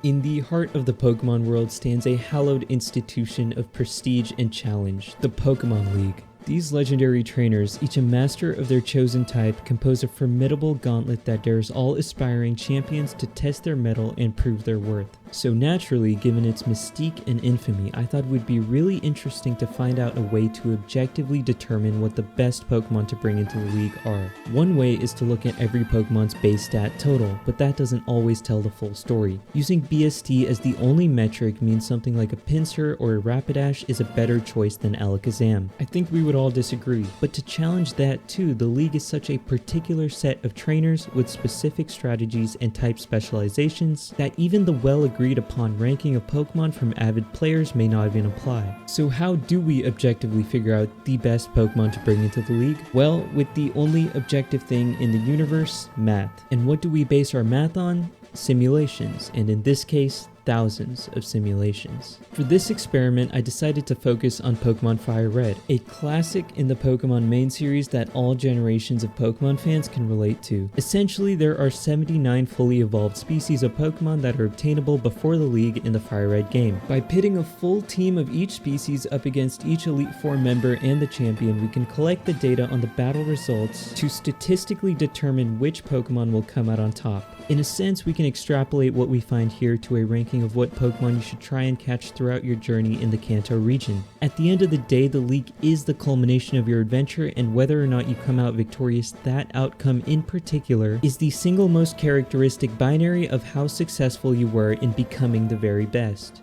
In the heart of the Pokemon world stands a hallowed institution of prestige and challenge, the Pokemon League. These legendary trainers, each a master of their chosen type, compose a formidable gauntlet that dares all aspiring champions to test their mettle and prove their worth. So naturally, given its mystique and infamy, I thought it would be really interesting to find out a way to objectively determine what the best Pokemon to bring into the league are. One way is to look at every Pokemon's base stat total, but that doesn't always tell the full story. Using BST as the only metric means something like a Pinsir or a Rapidash is a better choice than Alakazam. I think we would all disagree, but to challenge that too, the league is such a particular set of trainers with specific strategies and type specializations that even the well-agreed upon ranking of Pokemon from avid players may not even apply. So how do we objectively figure out the best Pokemon to bring into the league? Well, with the only objective thing in the universe, math. And what do we base our math on? Simulations, and in this case, thousands of simulations. For this experiment, I decided to focus on Pokemon FireRed, a classic in the Pokemon main series that all generations of Pokemon fans can relate to. Essentially, there are 79 fully evolved species of Pokemon that are obtainable before the league in the FireRed game. By pitting a full team of each species up against each Elite Four member and the champion, we can collect the data on the battle results to statistically determine which Pokemon will come out on top. In a sense, we can extrapolate what we find here to a ranking of what Pokemon you should try and catch throughout your journey in the Kanto region. At the end of the day, the league is the culmination of your adventure, and whether or not you come out victorious, that outcome in particular is the single most characteristic binary of how successful you were in becoming the very best.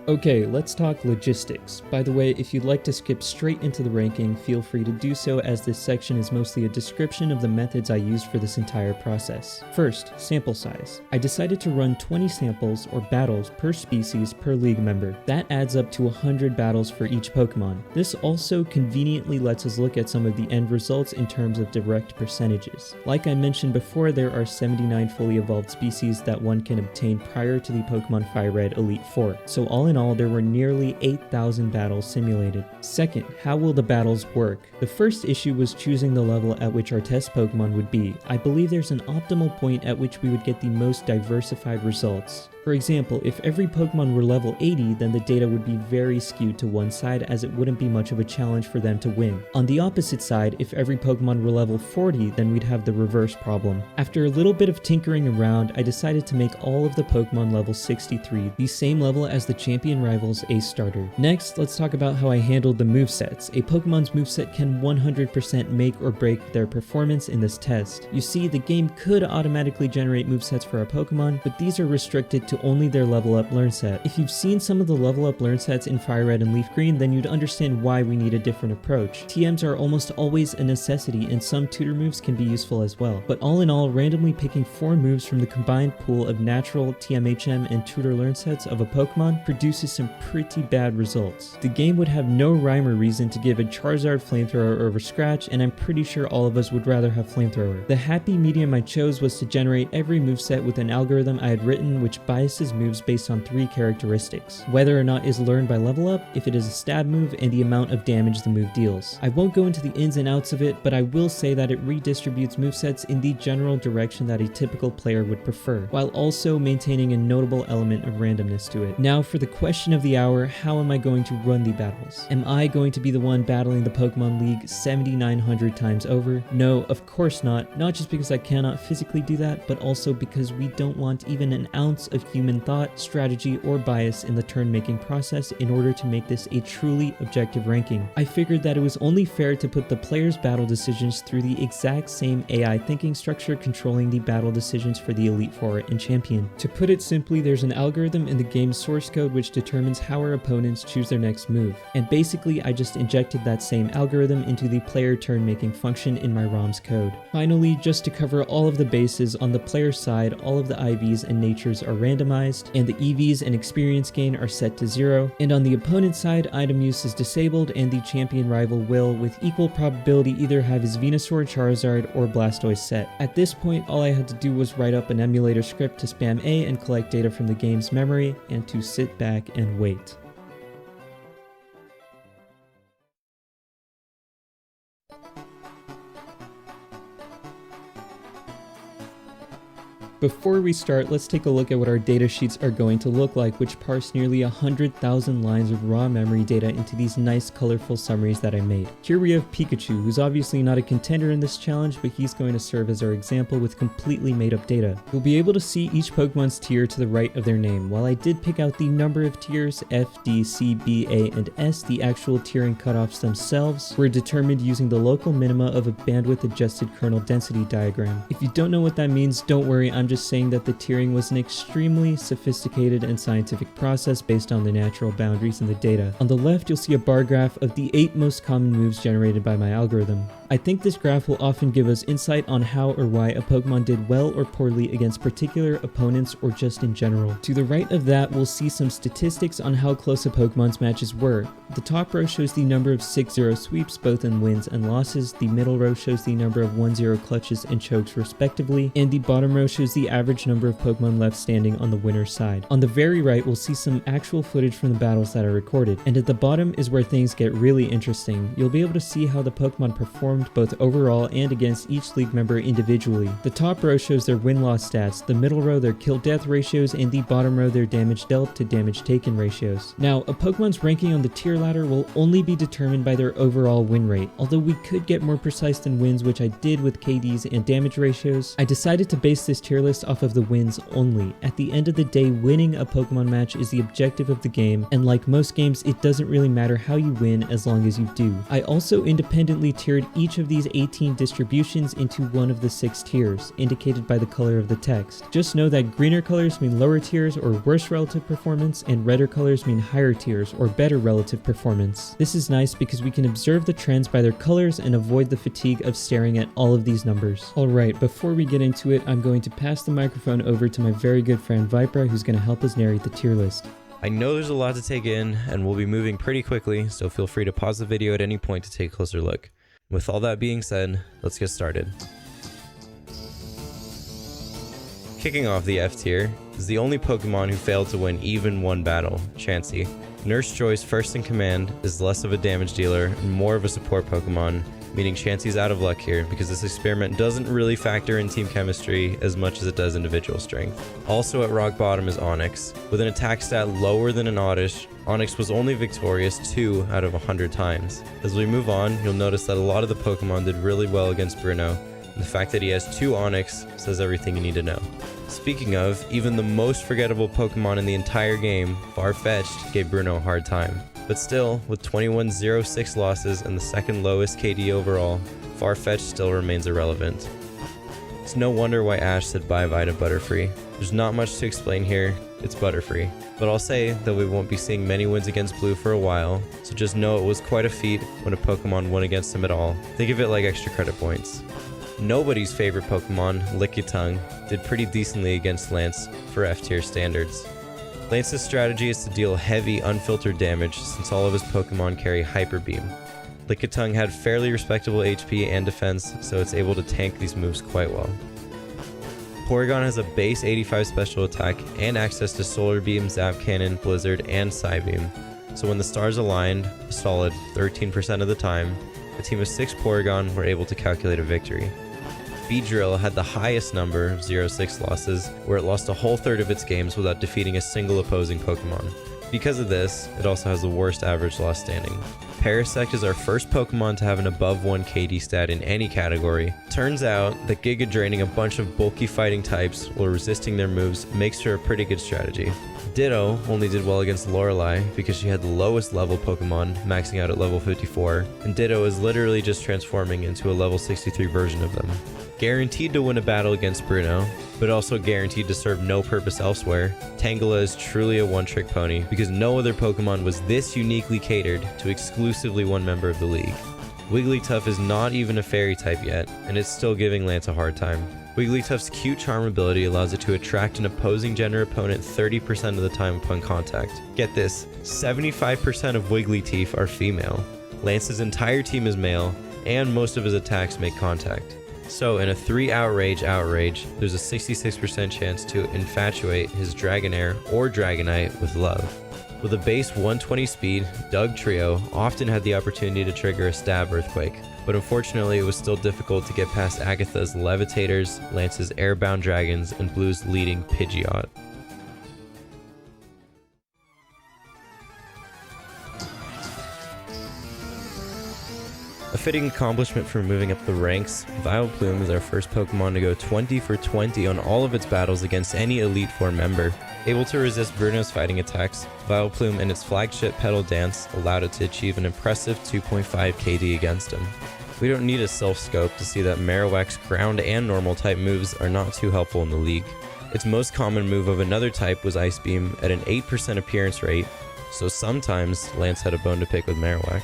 Okay, let's talk logistics. By the way, if you'd like to skip straight into the ranking, feel free to do so, as this section is mostly a description of the methods I used for this entire process. First, sample size. I decided to run 20 samples or battles per species per league member. That adds up to 100 battles for each Pokemon. This also conveniently lets us look at some of the end results in terms of direct percentages. Like I mentioned before, there are 79 fully evolved species that one can obtain prior to the Pokemon FireRed Elite Four. So all in all, there were nearly 8,000 battles simulated. Second, how will the battles work? The first issue was choosing the level at which our test Pokemon would be. I believe there's an optimal point at which we would get the most diversified results. For example, if every Pokemon were level 80, then the data would be very skewed to one side, as it wouldn't be much of a challenge for them to win. On the opposite side, if every Pokemon were level 40, then we'd have the reverse problem. After a little bit of tinkering around, I decided to make all of the Pokemon level 63, the same level as the champion rival's Ace starter. Next, let's talk about how I handled the movesets. A Pokemon's moveset can 100% make or break their performance in this test. You see, the game could automatically generate movesets for our Pokemon, but these are restricted to only their level up learn set. If you've seen some of the level up learn sets in FireRed and Leaf Green, then you'd understand why we need a different approach. TMs are almost always a necessity, and some tutor moves can be useful as well. But all in all, randomly picking 4 moves from the combined pool of natural, TMHM, and tutor learn sets of a Pokemon produces some pretty bad results. The game would have no rhyme or reason to give a Charizard Flamethrower over Scratch, and I'm pretty sure all of us would rather have Flamethrower. The happy medium I chose was to generate every moveset with an algorithm I had written which biases moves based on 3 characteristics: whether or not is learned by level up, if it is a stab move, and the amount of damage the move deals. I won't go into the ins and outs of it, but I will say that it redistributes movesets in the general direction that a typical player would prefer, while also maintaining a notable element of randomness to it. Now for the question of the hour, how am I going to run the battles? Am I going to be the one battling the Pokemon League 7,900 times over? No, of course not. Not just because I cannot physically do that, but also because we don't want even an ounce of human thought, strategy, or bias in the turn-making process in order to make this a truly objective ranking. I figured that it was only fair to put the players' battle decisions through the exact same AI thinking structure controlling the battle decisions for the Elite Four and Champion. To put it simply, there's an algorithm in the game's source code which determines how our opponents choose their next move, and basically I just injected that same algorithm into the player turn-making function in my ROM's code. Finally, just to cover all of the bases, on the player side, all of the IVs and natures are randomized, and the EVs and experience gain are set to 0, and on the opponent's side, item use is disabled, and the champion rival will, with equal probability, either have his Venusaur, Charizard, or Blastoise set. At this point, all I had to do was write up an emulator script to spam A and collect data from the game's memory, and to sit back and wait. Before we start, let's take a look at what our data sheets are going to look like, which parse nearly 100,000 lines of raw memory data into these nice colorful summaries that I made. Here we have Pikachu, who's obviously not a contender in this challenge, but he's going to serve as our example with completely made up data. You'll be able to see each Pokemon's tier to the right of their name. While I did pick out the number of tiers, F, D, C, B, A, and S, the actual tiering cutoffs themselves were determined using the local minima of a bandwidth adjusted kernel density diagram. If you don't know what that means, don't worry, I'm just saying that the tiering was an extremely sophisticated and scientific process based on the natural boundaries in the data. On the left, you'll see a bar graph of the 8 most common moves generated by my algorithm. I think this graph will often give us insight on how or why a Pokemon did well or poorly against particular opponents or just in general. To the right of that, we'll see some statistics on how close a Pokemon's matches were. The top row shows the number of 6-0 sweeps both in wins and losses, the middle row shows the number of 1-0 clutches and chokes respectively, and the bottom row shows the average number of Pokemon left standing on the winner's side. On the very right, we'll see some actual footage from the battles that are recorded, and at the bottom is where things get really interesting. You'll be able to see how the Pokemon performed both overall and against each league member individually. The top row shows their win-loss stats, the middle row their kill-death ratios, and the bottom row their damage dealt to damage taken ratios. Now, a Pokemon's ranking on the tier ladder will only be determined by their overall win rate. Although we could get more precise than wins, which I did with KDs and damage ratios, I decided to base this tier list off of the wins only. At the end of the day, winning a Pokemon match is the objective of the game, and like most games, it doesn't really matter how you win as long as you do. I also independently tiered each of these 18 distributions into one of the 6 tiers, indicated by the color of the text. Just know that greener colors mean lower tiers or worse relative performance, and redder colors mean higher tiers or better relative performance. This is nice because we can observe the trends by their colors and avoid the fatigue of staring at all of these numbers. Alright, before we get into it, I'm going to pass the microphone over to my very good friend Vipra, who's going to help us narrate the tier list. I know there's a lot to take in, and we'll be moving pretty quickly, so feel free to pause the video at any point to take a closer look. With all that being said, let's get started. Kicking off the F tier is the only Pokemon who failed to win even one battle, Chansey. Nurse Joy's first in command is less of a damage dealer and more of a support Pokemon, meaning Chansey's out of luck here because this experiment doesn't really factor in team chemistry as much as it does individual strength. Also at rock bottom is Onix. With an attack stat lower than an Oddish, Onix was only victorious 2 out of 100 times. As we move on, you'll notice that a lot of the Pokemon did really well against Bruno, and the fact that he has 2 Onix says everything you need to know. Speaking of, even the most forgettable Pokemon in the entire game, Farfetch'd, gave Bruno a hard time. But still, with 21-0-6 losses and the second lowest KD overall, Farfetch'd still remains irrelevant. It's no wonder why Ash said bye-bye to Butterfree. There's not much to explain here, it's Butterfree. But I'll say that we won't be seeing many wins against Blue for a while, so just know it was quite a feat when a Pokemon won against him at all. Think of it like extra credit points. Nobody's favorite Pokemon, Lickitung, did pretty decently against Lance for F tier standards. Lance's strategy is to deal heavy, unfiltered damage since all of his Pokemon carry Hyper Beam. Lickitung had fairly respectable HP and defense, so it's able to tank these moves quite well. Porygon has a base 85 special attack and access to Solar Beam, Zap Cannon, Blizzard, and Psybeam, so when the stars aligned, a solid 13% of the time, a team of 6 Porygon were able to calculate a victory. Beedrill had the highest number of 0-6 losses, where it lost a whole third of its games without defeating a single opposing Pokemon. Because of this, it also has the worst average loss standing. Parasect is our first Pokemon to have an above 1 KD stat in any category. Turns out that Giga draining a bunch of bulky fighting types while resisting their moves makes her a pretty good strategy. Ditto only did well against Lorelei because she had the lowest level Pokemon, maxing out at level 54, and Ditto is literally just transforming into a level 63 version of them. Guaranteed to win a battle against Bruno, but also guaranteed to serve no purpose elsewhere, Tangela is truly a one-trick pony because no other Pokemon was this uniquely catered to exclusively one member of the league. Wigglytuff is not even a fairy type yet, and it's still giving Lance a hard time. Wigglytuff's cute charm ability allows it to attract an opposing gender opponent 30% of the time upon contact. Get this, 75% of Wigglyteeth are female. Lance's entire team is male, and most of his attacks make contact. So in a 3 outrage, there's a 66% chance to infatuate his Dragonair or Dragonite with love. With a base 120 speed, Dugtrio often had the opportunity to trigger a stab earthquake, but unfortunately it was still difficult to get past Agatha's Levitators, Lance's Airbound Dragons, and Blue's leading Pidgeot. A fitting accomplishment for moving up the ranks, Vileplume is our first Pokemon to go 20 for 20 on all of its battles against any Elite Four member. Able to resist Bruno's fighting attacks, Vileplume and its flagship Petal Dance allowed it to achieve an impressive 2.5 KD against him. We don't need a self-scope to see that Marowak's ground and normal type moves are not too helpful in the league. Its most common move of another type was Ice Beam at an 8% appearance rate, so sometimes Lance had a bone to pick with Marowak.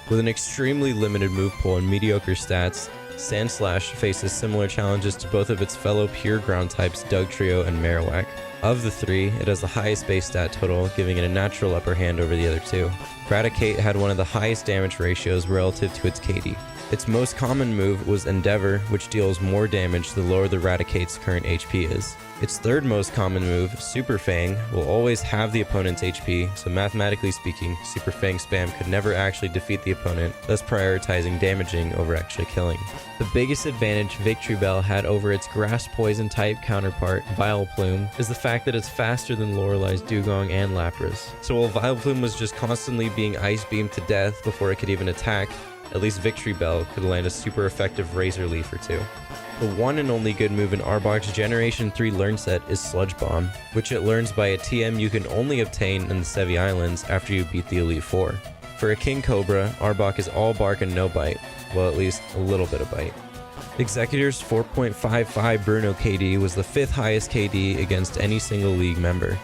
With an extremely limited move pool and mediocre stats, Sandslash faces similar challenges to both of its fellow pure ground types Dugtrio and Marowak. Of the three, it has the highest base stat total, giving it a natural upper hand over the other two. Raticate had one of the highest damage ratios relative to its KD. Its most common move was Endeavor, which deals more damage the lower the Raticate's current HP is. Its third most common move, Super Fang, will always have the opponent's HP, so mathematically speaking, Super Fang spam could never actually defeat the opponent, thus prioritizing damaging over actually killing. The biggest advantage Victory Bell had over its Grass Poison type counterpart, Vileplume, is the fact that it's faster than Lorelei's Dugong and Lapras. So while Vileplume was just constantly being Ice Beamed to death before it could even attack, at least Victory Bell could land a super effective Razor Leaf or two. The one and only good move in Arbok's Generation 3 Learn Set is Sludge Bomb, which it learns by a TM you can only obtain in the Sevi Islands after you beat the Elite Four. For a King Cobra, Arbok is all bark and no bite, well at least a little bit of bite. Executor's 4.55 Bruno KD was the 5th highest KD against any single league member.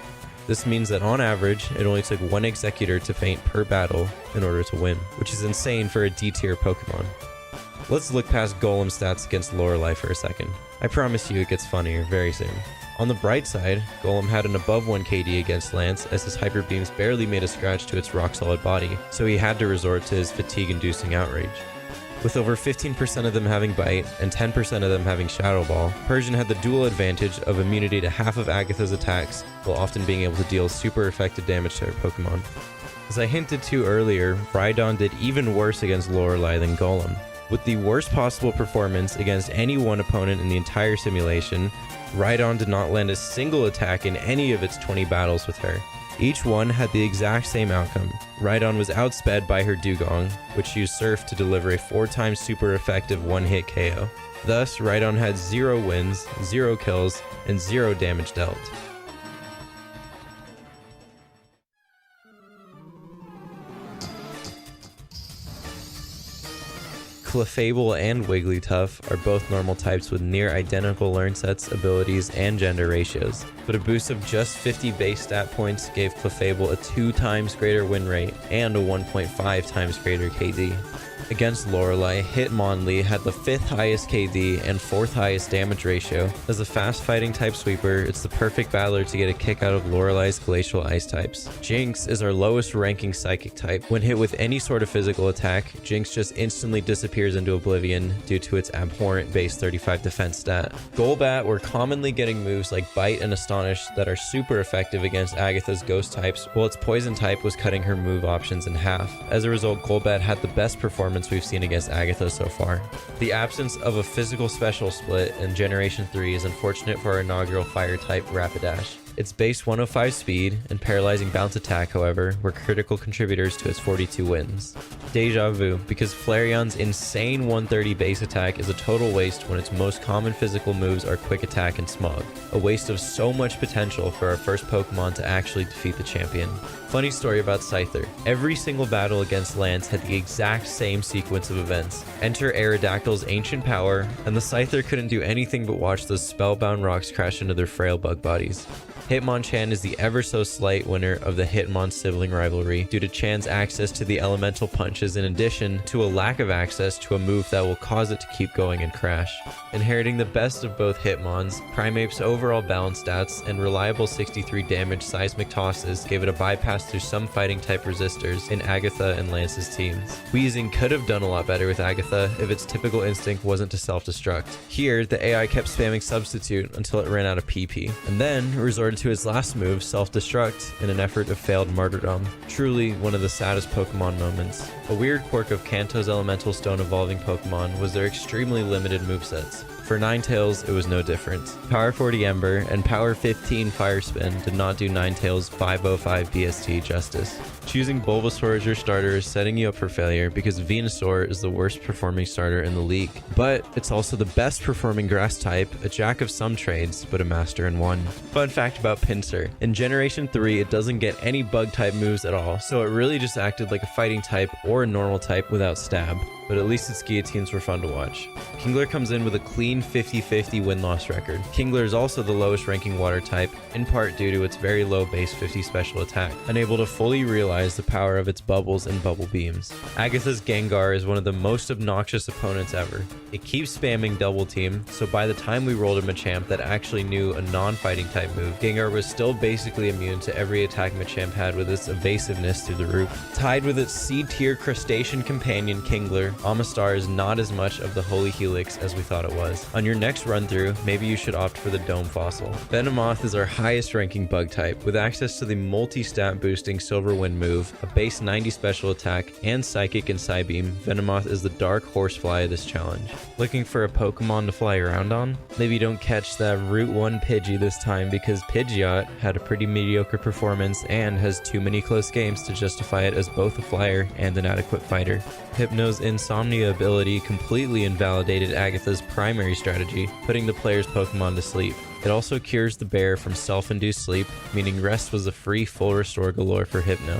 This means that on average, it only took one Executor to faint per battle in order to win, which is insane for a D-tier Pokemon. Let's look past Golem stats against Lorelei for a second. I promise you it gets funnier very soon. On the bright side, Golem had an above 1 KD against Lance as his Hyper Beams barely made a scratch to its rock-solid body, so he had to resort to his fatigue-inducing Outrage. With over 15% of them having Bite and 10% of them having Shadow Ball, Persian had the dual advantage of immunity to half of Agatha's attacks, while often being able to deal super effective damage to her Pokemon. As I hinted to earlier, Rhydon did even worse against Lorelei than Golem. With the worst possible performance against any one opponent in the entire simulation, Rhydon did not land a single attack in any of its 20 battles with her. Each one had the exact same outcome. Rhydon was outsped by her Dugong, which used Surf to deliver a 4x super effective one-hit KO. Thus, Rhydon had 0 wins, 0 kills, and 0 damage dealt. Clefable and Wigglytuff are both normal types with near identical learn sets, abilities, and gender ratios, but a boost of just 50 base stat points gave Clefable a 2x greater win rate and a 1.5x greater KD. Against Lorelei, Hitmonlee had the 5th highest KD and 4th highest damage ratio. As a fast fighting type sweeper, it's the perfect battler to get a kick out of Lorelei's glacial ice types. Jinx is our lowest ranking psychic type. When hit with any sort of physical attack, Jinx just instantly disappears into oblivion due to its abhorrent base 35 defense stat. Golbat were commonly getting moves like Bite and Astonish that are super effective against Agatha's ghost types, while its poison type was cutting her move options in half. As a result, Golbat had the best performance we've seen against Agatha so far. The absence of a physical special split in Generation 3 is unfortunate for our inaugural fire type Rapidash. Its base 105 speed and paralyzing bounce attack, however, were critical contributors to its 42 wins. Deja vu, because Flareon's insane 130 base attack is a total waste when its most common physical moves are Quick Attack and Smog. A waste of so much potential for our first Pokemon to actually defeat the champion. Funny story about Scyther. Every single battle against Lance had the exact same sequence of events. Enter Aerodactyl's Ancient Power, and the Scyther couldn't do anything but watch those spellbound rocks crash into their frail bug bodies. Hitmonchan is the ever so slight winner of the Hitmon sibling rivalry due to Chan's access to the elemental punches in addition to a lack of access to a move that will cause it to keep going and crash. Inheriting the best of both Hitmons, Primeape's overall balance stats and reliable 63 damage seismic tosses gave it a bypass through some fighting type resistors in Agatha and Lance's teams. Weezing could have done a lot better with Agatha if its typical instinct wasn't to self-destruct. Here, the AI kept spamming Substitute until it ran out of PP, and then resorted to his last move, Self-Destruct, in an effort of failed martyrdom. Truly one of the saddest Pokemon moments. A weird quirk of Kanto's elemental stone evolving Pokemon was their extremely limited movesets. For Ninetales, it was no different. Power 40 Ember and Power 15 Fire Spin did not do Ninetales' 505 BST justice. Choosing Bulbasaur as your starter is setting you up for failure because Venusaur is the worst performing starter in the league. But it's also the best performing grass type, a jack of some trades, but a master in one. Fun fact about Pinsir. In Generation 3, it doesn't get any bug type moves at all, so it really just acted like a fighting type or a normal type without stab. But at least its guillotines were fun to watch. Kingler comes in with a clean 50-50 win-loss record. Kingler is also the lowest ranking water type, in part due to its very low base 50 special attack, unable to fully realize the power of its bubbles and bubble beams. Agatha's Gengar is one of the most obnoxious opponents ever. It keeps spamming double team, so by the time we rolled a Machamp that actually knew a non-fighting type move, Gengar was still basically immune to every attack Machamp had with its evasiveness through the roof. Tied with its C-tier crustacean companion Kingler, Amistar is not as much of the holy helix as we thought it was. On your next run through, maybe you should opt for the Dome Fossil. Venomoth is our highest ranking bug type, with access to the multi-stat boosting Silver Wind move, a base 90 special attack, and Psychic and Psybeam. Venomoth is the dark horsefly of this challenge. Looking for a Pokemon to fly around on? Maybe don't catch that Route 1 Pidgey this time because Pidgeot had a pretty mediocre performance and has too many close games to justify it as both a flyer and an adequate fighter. Hypno's Insomnia ability completely invalidated Agatha's primary strategy, putting the player's Pokemon to sleep. It also cures the bear from self-induced sleep, meaning rest was a free full restore galore for Hypno.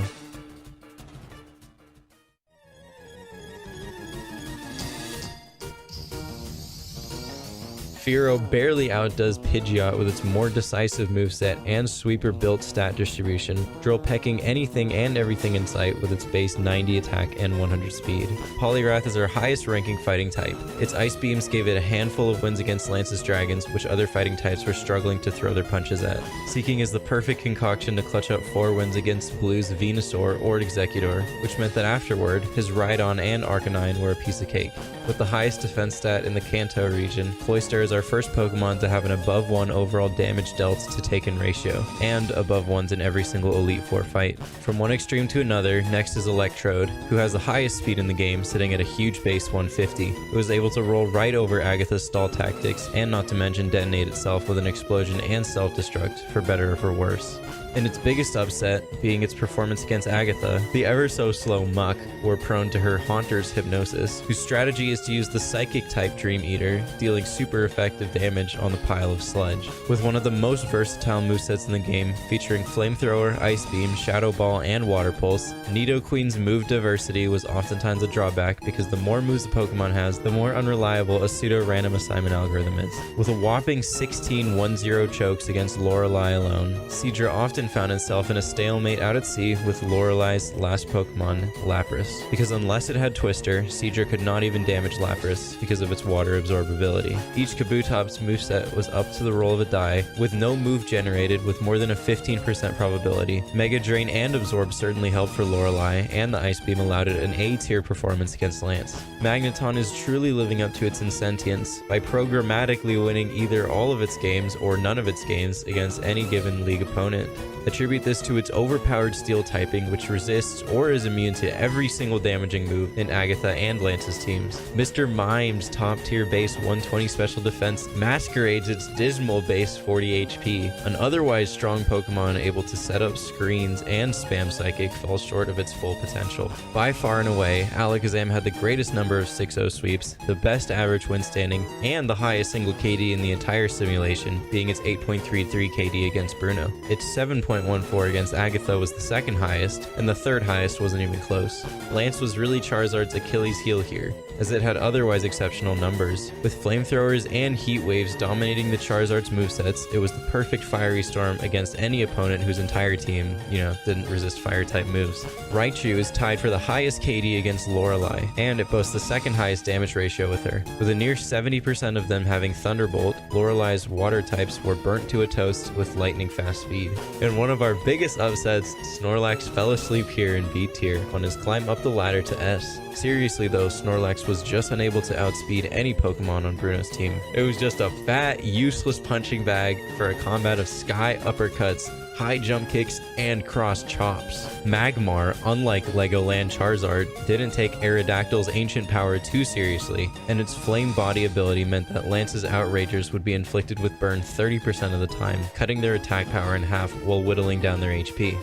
Fearow barely outdoes Pidgeot with its more decisive moveset and sweeper-built stat distribution, drill-pecking anything and everything in sight with its base 90 attack and 100 speed. Poliwrath is our highest-ranking fighting type. Its Ice Beams gave it a handful of wins against Lance's Dragons, which other fighting types were struggling to throw their punches at. Seeking is the perfect concoction to clutch out 4 wins against Blue's Venusaur or Exeggutor, which meant that afterward, his Rhydon and Arcanine were a piece of cake. With the highest defense stat in the Kanto region, Cloyster is our first Pokemon to have an above 1 overall damage dealt to taken ratio, and above 1s in every single Elite Four fight. From one extreme to another, next is Electrode, who has the highest speed in the game, sitting at a huge base 150. It was able to roll right over Agatha's stall tactics, and not to mention detonate itself with an explosion and self-destruct, for better or for worse. In its biggest upset, being its performance against Agatha, the ever-so-slow Muck were prone to her Haunter's Hypnosis, whose strategy is to use the Psychic-type Dream Eater, dealing super effective damage on the pile of sludge. With one of the most versatile movesets in the game, featuring Flamethrower, Ice Beam, Shadow Ball, and Water Pulse, Nidoqueen's move diversity was oftentimes a drawback because the more moves the Pokemon has, the more unreliable a pseudo-random assignment algorithm is. With a whopping 16 1-0 chokes against Lorelei alone, Seadra often found itself in a stalemate out at sea with Lorelei's last Pokemon, Lapras, because unless it had Twister, Seadra could not even damage Lapras because of its water absorbability. Each Kabutop's moveset was up to the roll of a die, with no move generated with more than a 15% probability. Mega Drain and Absorb certainly helped for Lorelei, and the Ice Beam allowed it an A-tier performance against Lance. Magneton is truly living up to its insentience by programmatically winning either all of its games or none of its games against any given league opponent. Attribute this to its overpowered steel typing, which resists or is immune to every single damaging move in Agatha and Lance's teams. Mr. Mime's top tier base 120 special defense masquerades its dismal base 40 HP. An otherwise strong Pokemon able to set up screens and spam Psychic falls short of its full potential. By far and away, Alakazam had the greatest number of 6-0 sweeps, the best average win standing, and the highest single KD in the entire simulation, being its 8.33 KD against Bruno. Its 7.14 against Agatha was the second highest, and the third highest wasn't even close. Lance was really Charizard's Achilles heel here, as it had otherwise exceptional numbers. With Flamethrowers and Heat Waves dominating the Charizard's movesets, it was the perfect Fiery Storm against any opponent whose entire team, didn't resist fire-type moves. Raichu is tied for the highest KD against Lorelei, and it boasts the second highest damage ratio with her. With a near 70% of them having Thunderbolt, Lorelei's water types were burnt to a toast with lightning-fast speed. In one of our biggest upsets, Snorlax fell asleep here in B tier on his climb up the ladder to S. Seriously though, Snorlax was just unable to outspeed any Pokemon on Bruno's team. It was just a fat, useless punching bag for a combat of sky uppercuts, high jump kicks, and cross chops. Magmar, unlike Legoland Charizard, didn't take Aerodactyl's ancient power too seriously, and its flame body ability meant that Lance's Outragers would be inflicted with burn 30% of the time, cutting their attack power in half while whittling down their HP.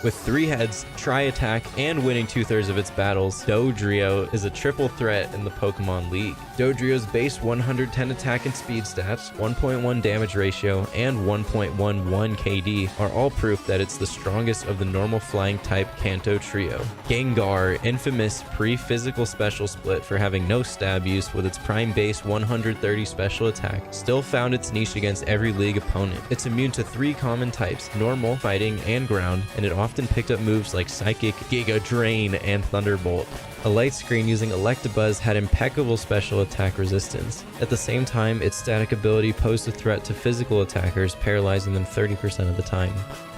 With 3 heads, tri-attack, and winning 2/3 of its battles, Dodrio is a triple threat in the Pokemon League. Dodrio's base 110 attack and speed stats, 1.1 damage ratio, and 1.11 KD are all proof that it's the strongest of the normal flying type Kanto trio. Gengar, infamous pre-physical special split for having no stab use with its prime base 130 special attack, still found its niche against every league opponent. It's immune to 3 common types, normal, fighting, and ground, and it often picked up moves like Psychic, Giga Drain, and Thunderbolt. A light screen using Electabuzz had impeccable special attack resistance. At the same time, its static ability posed a threat to physical attackers, paralyzing them 30% of the time.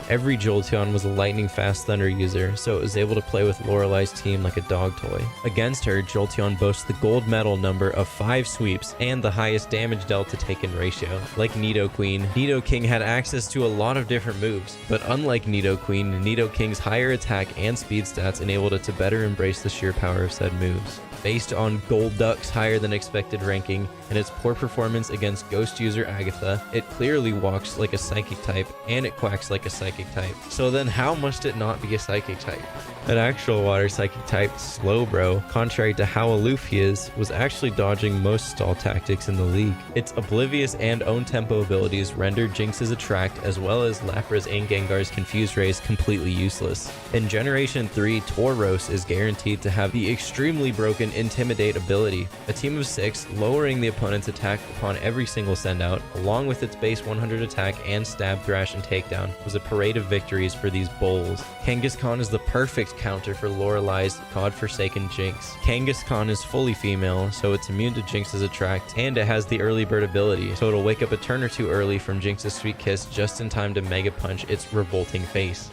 Every Jolteon was a lightning-fast Thunder user, so it was able to play with Lorelai's team like a dog toy. Against her, Jolteon boasts the gold medal number of 5 sweeps and the highest damage dealt to taken ratio. Like Nidoqueen, Nidoking had access to a lot of different moves, but unlike Nidoqueen, Nidoking's higher attack and speed stats enabled it to better embrace the sheer power of said moves. Based on Golduck's higher than expected ranking and its poor performance against Ghost user Agatha, it clearly walks like a Psychic type and it quacks like a Psychic type. So then how must it not be a Psychic type? An actual water Psychic type, Slowbro, contrary to how aloof he is, was actually dodging most stall tactics in the league. Its Oblivious and Own Tempo abilities rendered Jinx's Attract as well as Lapra's and Gengar's Confuse Rays completely useless. In Generation 3, Tauros is guaranteed to have the extremely broken Intimidate ability, a team of 6 lowering the opponent's attack upon every single sendout, along with its base 100 attack and Stab, Thrash, and Takedown, was a parade of victories for these bulls. Kangaskhan is the perfect counter for Lorelai's godforsaken Jinx. Kangaskhan is fully female, so it's immune to Jinx's Attract, and it has the early bird ability, so it'll wake up a turn or two early from Jinx's Sweet Kiss just in time to Mega Punch its revolting face.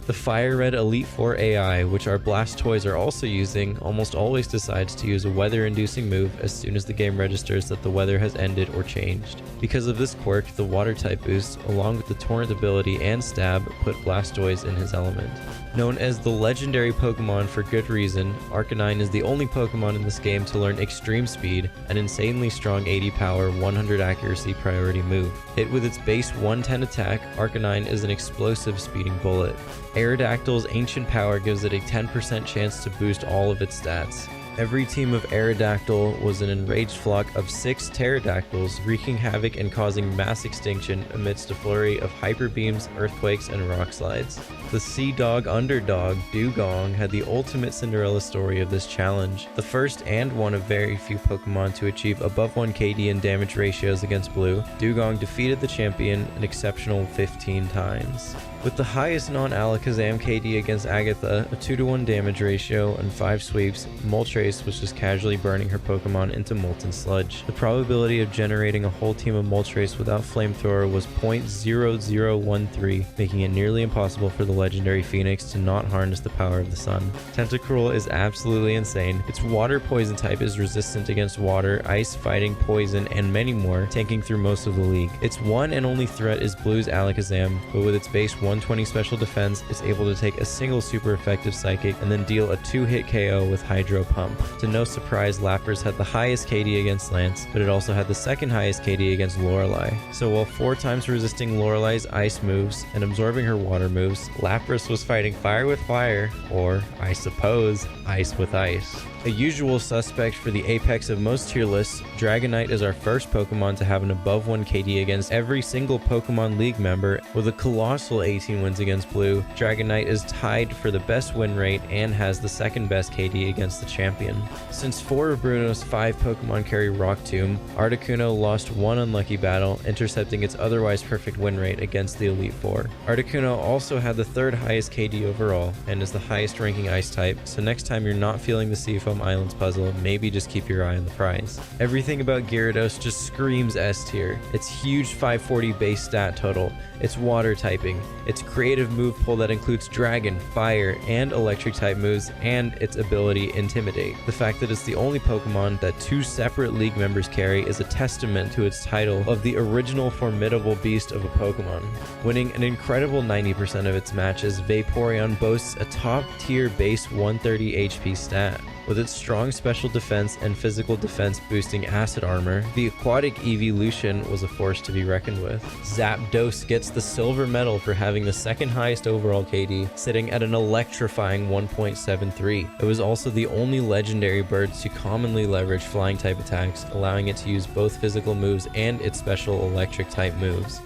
The FireRed Elite 4 AI, which our Blastoise are also using, almost always decides to use a weather-inducing move as soon as the game registers that the weather has ended or changed. Because of this quirk, the Water type boost, along with the Torrent ability and Stab, put Blastoise in his element. Known as the legendary Pokemon for good reason, Arcanine is the only Pokemon in this game to learn Extreme Speed, an insanely strong 80 power, 100 accuracy priority move. Hit with its base 110 attack, Arcanine is an explosive speeding bullet. Aerodactyl's ancient power gives it a 10% chance to boost all of its stats. Every team of Aerodactyl was an enraged flock of 6 pterodactyls, wreaking havoc and causing mass extinction amidst a flurry of hyper beams, earthquakes, and rock slides. The Sea Dog underdog, Dugong, had the ultimate Cinderella story of this challenge, the first and one of very few Pokemon to achieve above 1 KD in damage ratios against Blue. Dugong defeated the champion an exceptional 15 times. With the highest non-Alakazam KD against Agatha, a 2-to-1 damage ratio, and 5 sweeps, Moltres was just casually burning her Pokemon into molten sludge. The probability of generating a whole team of Moltres without Flamethrower was 0.0013, making it nearly impossible for the legendary Phoenix to not harness the power of the sun. Tentacruel is absolutely insane. Its water poison type is resistant against water, ice, fighting, poison, and many more, tanking through most of the league. Its one and only threat is Blue's Alakazam, but with its base 120 special defense, it's able to take a single super effective Psychic and then deal a 2-hit KO with Hydro Pump. To no surprise, Lapras had the highest KD against Lance, but it also had the second highest KD against Lorelai. So while 4 times resisting Lorelai's ice moves and absorbing her water moves, Lapras was fighting fire with fire, or, I suppose, ice with ice. A usual suspect for the apex of most tier lists, Dragonite is our first Pokemon to have an above 1 KD against every single Pokemon League member. With a colossal 18 wins against Blue, Dragonite is tied for the best win rate and has the second best KD against the champion. Since 4 of Bruno's 5 Pokemon carry Rock Tomb, Articuno lost one unlucky battle, intercepting its otherwise perfect win rate against the Elite Four. Articuno also had the 3rd highest KD overall and is the highest ranking Ice type, so next time you're not feeling the Seafoam Islands puzzle, maybe just keep your eye on the prize. Everything about Gyarados just screams S tier. Its huge 540 base stat total, its water typing, its creative move pool that includes Dragon, Fire, and Electric type moves, and its ability Intimidate. The fact that it's the only Pokemon that 2 separate League members carry is a testament to its title of the original formidable beast of a Pokemon. Winning an incredible 90% of its matches, Vaporeon boasts a top tier base 130 HP stat. With its strong special defense and physical defense boosting acid armor, the aquatic evolution was a force to be reckoned with. Zapdos gets the silver medal for having the 2nd highest overall KD, sitting at an electrifying 1.73. It was also the only legendary bird to commonly leverage flying type attacks, allowing it to use both physical moves and its special electric type moves.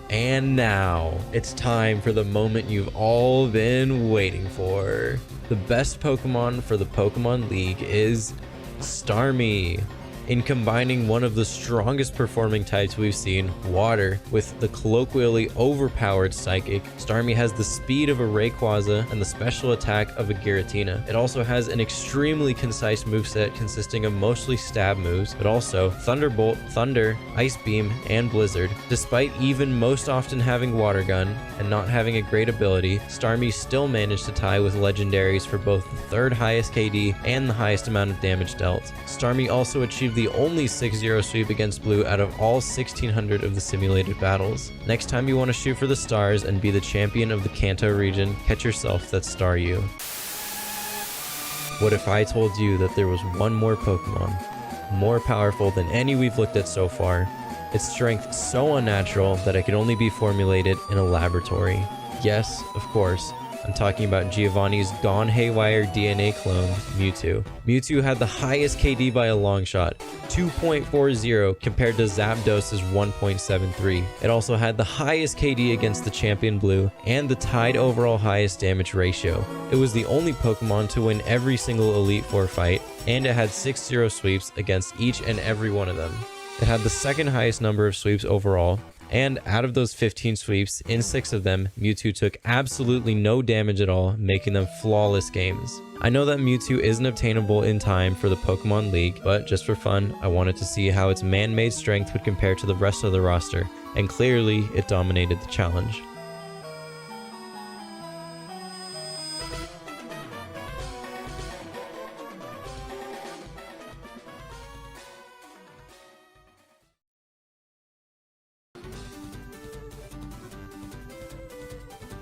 And now, it's time for the moment you've all been waiting for. The best Pokemon for the Pokemon League is Starmie. In combining one of the strongest performing types we've seen, Water, with the colloquially overpowered Psychic, Starmie has the speed of a Rayquaza and the special attack of a Giratina. It also has an extremely concise moveset consisting of mostly stab moves, but also Thunderbolt, Thunder, Ice Beam, and Blizzard. Despite even most often having Water Gun and not having a great ability, Starmie still managed to tie with legendaries for both the 3rd highest KD and the highest amount of damage dealt. Starmie also achieved the only 6-0 sweep against Blue out of all 1600 of the simulated battles. Next time you want to shoot for the stars and be the champion of the Kanto region, catch yourself that Staryu. What if I told you that there was one more Pokemon, more powerful than any we've looked at so far, its strength so unnatural that it could only be formulated in a laboratory? Yes, of course. I'm talking about Giovanni's gone haywire DNA clone, Mewtwo. Mewtwo had the highest KD by a long shot, 2.40 compared to Zapdos' 1.73. It also had the highest KD against the champion Blue and the tied overall highest damage ratio. It was the only Pokemon to win every single Elite Four fight, and it had 6-0 sweeps against each and every one of them. It had the 2nd highest number of sweeps overall, and out of those 15 sweeps, in 6 of them, Mewtwo took absolutely no damage at all, making them flawless games. I know that Mewtwo isn't obtainable in time for the Pokemon League, but just for fun, I wanted to see how its man-made strength would compare to the rest of the roster, and clearly, it dominated the challenge.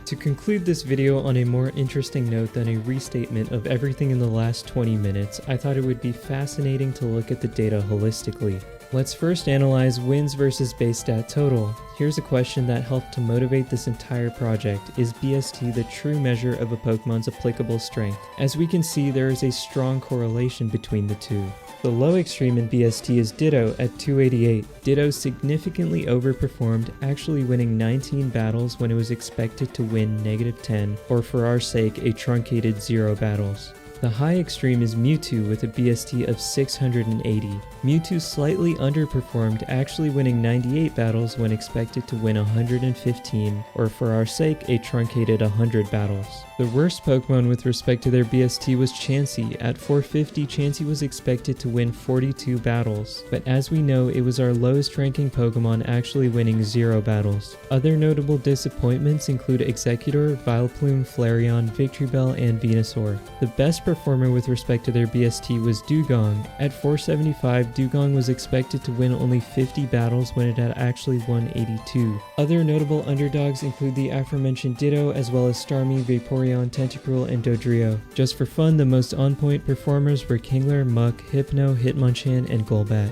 To conclude this video on a more interesting note than a restatement of everything in the last 20 minutes, I thought it would be fascinating to look at the data holistically. Let's first analyze wins versus base stat total. Here's a question that helped to motivate this entire project. Is BST the true measure of a Pokemon's applicable strength? As we can see, there is a strong correlation between the two. The low extreme in BST is Ditto at 288. Ditto significantly overperformed, actually winning 19 battles when it was expected to win -10, or for our sake, a truncated 0 battles. The high extreme is Mewtwo with a BST of 680. Mewtwo slightly underperformed, actually winning 98 battles when expected to win 115, or for our sake, a truncated 100 battles. The worst Pokemon with respect to their BST was Chansey. At 450, Chansey was expected to win 42 battles, but as we know, it was our lowest ranking Pokemon actually winning 0 battles. Other notable disappointments include Executor, Vileplume, Flareon, Victreebel, and Venusaur. The best performer with respect to their BST was Dugong. At 475, Dugong was expected to win only 50 battles when it had actually won 82. Other notable underdogs include the aforementioned Ditto, as well as Starmie, Vaporeon, Tentacruel, and Dodrio. Just for fun, the most on-point performers were Kingler, Muck, Hypno, Hitmonchan, and Golbat.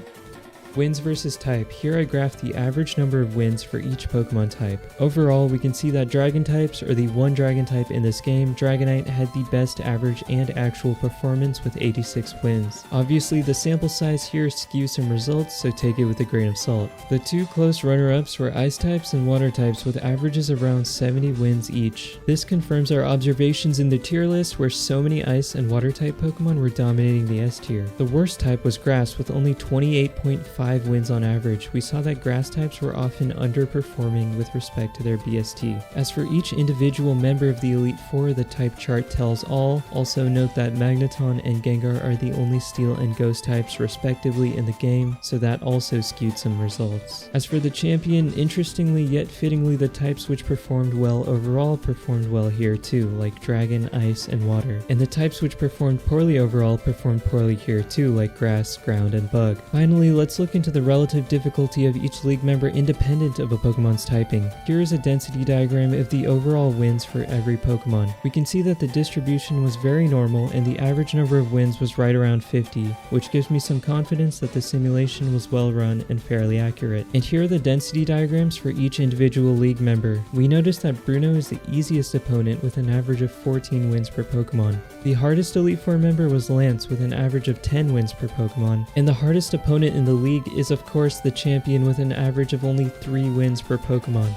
Wins versus type. Here I graphed the average number of wins for each Pokemon type. Overall, we can see that dragon types, or the one dragon type in this game, Dragonite, had the best average and actual performance with 86 wins. Obviously, the sample size here skews some results, so take it with a grain of salt. The two close runner-ups were ice types and water types with averages around 70 wins each. This confirms our observations in the tier list where so many ice and water type Pokemon were dominating the S tier. The worst type was grass with only 28.5 wins on average. We saw that grass types were often underperforming with respect to their BST. As for each individual member of the Elite Four, the type chart tells all. Also note that Magneton and Gengar are the only Steel and Ghost types respectively in the game, so that also skewed some results. As for the champion, interestingly yet fittingly, the types which performed well overall performed well here too, like Dragon, Ice, and Water. And the types which performed poorly overall performed poorly here too, like Grass, Ground, and Bug. Finally, let's look into the relative difficulty of each league member independent of a Pokemon's typing. Here is a density diagram of the overall wins for every Pokemon. We can see that the distribution was very normal and the average number of wins was right around 50, which gives me some confidence that the simulation was well run and fairly accurate. And here are the density diagrams for each individual league member. We notice that Bruno is the easiest opponent with an average of 14 wins per Pokemon. The hardest Elite Four member was Lance with an average of 10 wins per Pokemon. And the hardest opponent in the league is of course the champion with an average of only 3 wins per Pokemon.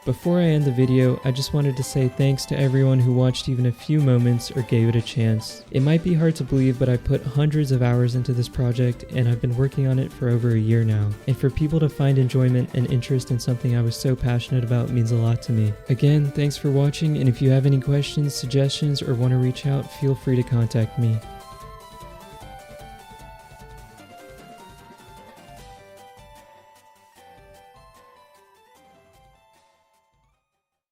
Before I end the video, I just wanted to say thanks to everyone who watched even a few moments or gave it a chance. It might be hard to believe, but I put hundreds of hours into this project and I've been working on it for over a year now. And for people to find enjoyment and interest in something I was so passionate about means a lot to me. Again, thanks for watching, and if you have any questions, suggestions, or want to reach out, feel free to contact me.